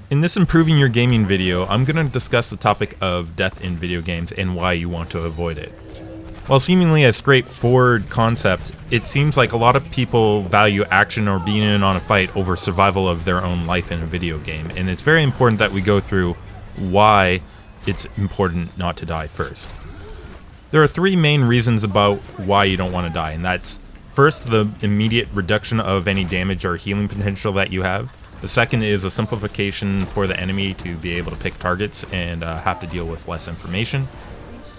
In this Improving Your Gaming video, I'm going to discuss the topic of death in video games and why you want to avoid it. While seemingly a straightforward concept, it seems like a lot of people value action or being in on a fight over survival of their own life in a video game, and it's very important that we go through why it's important not to die first. There are three main reasons about why you don't want to die, and that's first, the immediate reduction of any damage or healing potential that you have. The second is a simplification for the enemy to be able to pick targets and have to deal with less information.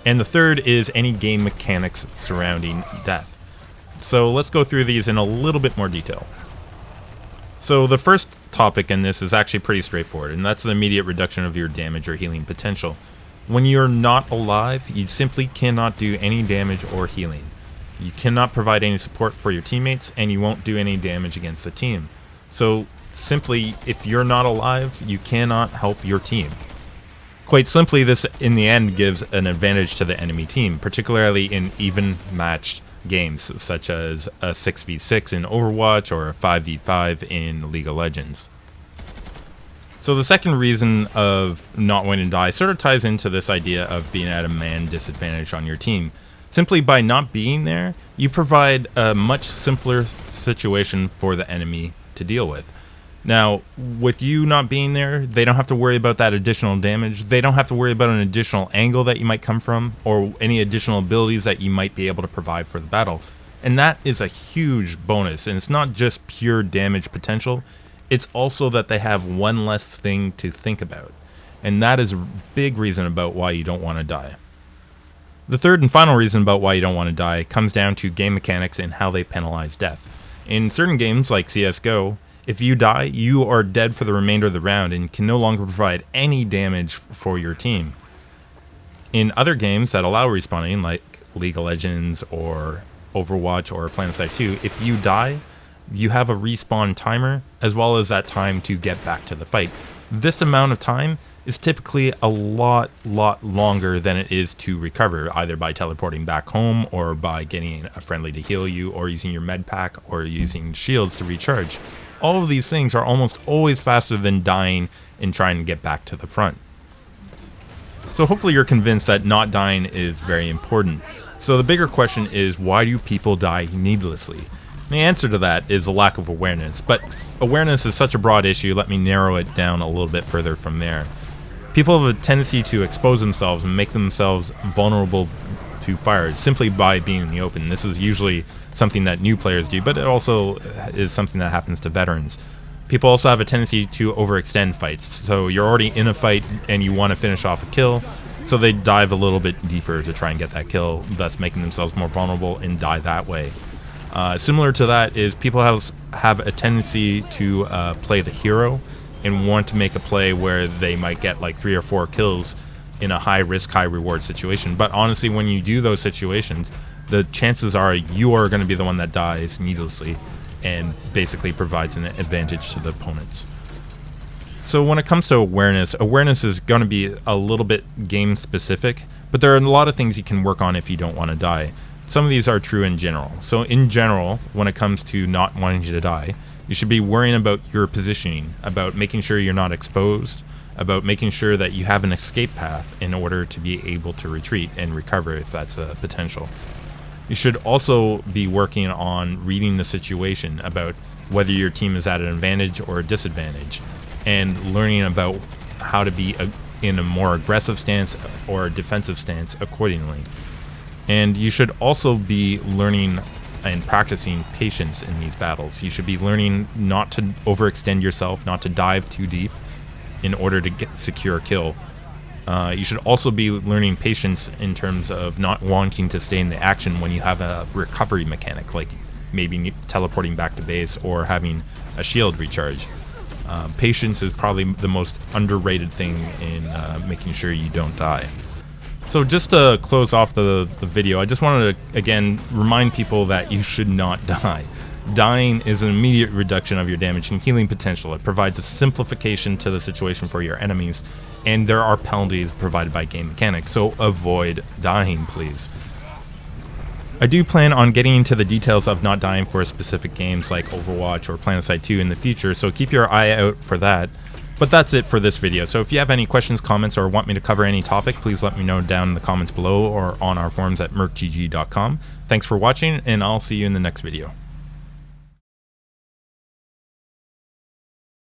And the third is any game mechanics surrounding death. So let's go through these in a little bit more detail. So the first topic in this is actually pretty straightforward, and that's the immediate reduction of your damage or healing potential. When you're not alive, you simply cannot do any damage or healing. You cannot provide any support for your teammates, and you won't do any damage against the team. So simply, if you're not alive, you cannot help your team. Quite simply, this in the end gives an advantage to the enemy team, particularly in even matched games such as a 6v6 in Overwatch or a 5v5 in League of Legends. So the second reason of not wanting to die sort of ties into this idea of being at a man disadvantage on your team. Simply by not being there, you provide a much simpler situation for the enemy to deal with. Now, with you not being there, they don't have to worry about that additional damage. They don't have to worry about an additional angle that you might come from or any additional abilities that you might be able to provide for the battle. And that is a huge bonus. And it's not just pure damage potential. It's also that they have one less thing to think about. And that is a big reason about why you don't want to die. The third and final reason about why you don't want to die comes down to game mechanics and how they penalize death. In certain games like CSGO, if you die, you are dead for the remainder of the round and can no longer provide any damage for your team. In other games that allow respawning, like League of Legends or Overwatch or PlanetSide 2, if you die, you have a respawn timer as well as that time to get back to the fight. This amount of time is typically a lot longer than it is to recover, either by teleporting back home or by getting a friendly to heal you or using your med pack or using shields to recharge. All of these things are almost always faster than dying and trying to get back to the front. So hopefully you're convinced that not dying is very important. So the bigger question is, why do people die needlessly? The answer to that is a lack of awareness, but awareness is such a broad issue, let me narrow it down a little bit further from there. People have a tendency to expose themselves and make themselves vulnerable to fire simply by being in the open. This is usually something that new players do, but it also is something that happens to veterans. People also have a tendency to overextend fights. So you're already in a fight and you want to finish off a kill, so they dive a little bit deeper to try and get that kill, thus making themselves more vulnerable and die that way. Similar to that is people have a tendency to play the hero and want to make a play where they might get like 3 or 4 kills in a high risk, high reward situation. But honestly, when you do those situations, the chances are you are going to be the one that dies needlessly and basically provides an advantage to the opponents. So when it comes to awareness is going to be a little bit game specific, but there are a lot of things you can work on if you don't want to die. Some of these are true in general. So in general, when it comes to not wanting you to die, you should be worrying about your positioning, about making sure you're not exposed, about making sure that you have an escape path in order to be able to retreat and recover if that's a potential. You should also be working on reading the situation about whether your team is at an advantage or a disadvantage, and learning about how to be in a more aggressive stance or a defensive stance accordingly. And you should also be learning and practicing patience in these battles. You should be learning not to overextend yourself, not to dive too deep in order to secure a kill. You should also be learning patience in terms of not wanting to stay in the action when you have a recovery mechanic, like maybe teleporting back to base or having a shield recharge. Patience is probably the most underrated thing in making sure you don't die. So just to close off the video, I just wanted to, again, remind people that you should not die. Dying is an immediate reduction of your damage and healing potential. It provides a simplification to the situation for your enemies, and there are penalties provided by game mechanics, so avoid dying, please. I do plan on getting into the details of not dying for specific games like Overwatch or PlanetSide 2 in the future, so keep your eye out for that. But that's it for this video. So if you have any questions, comments, or want me to cover any topic, please let me know down in the comments below or on our forums at mercgg.com. Thanks for watching, and I'll see you in the next video.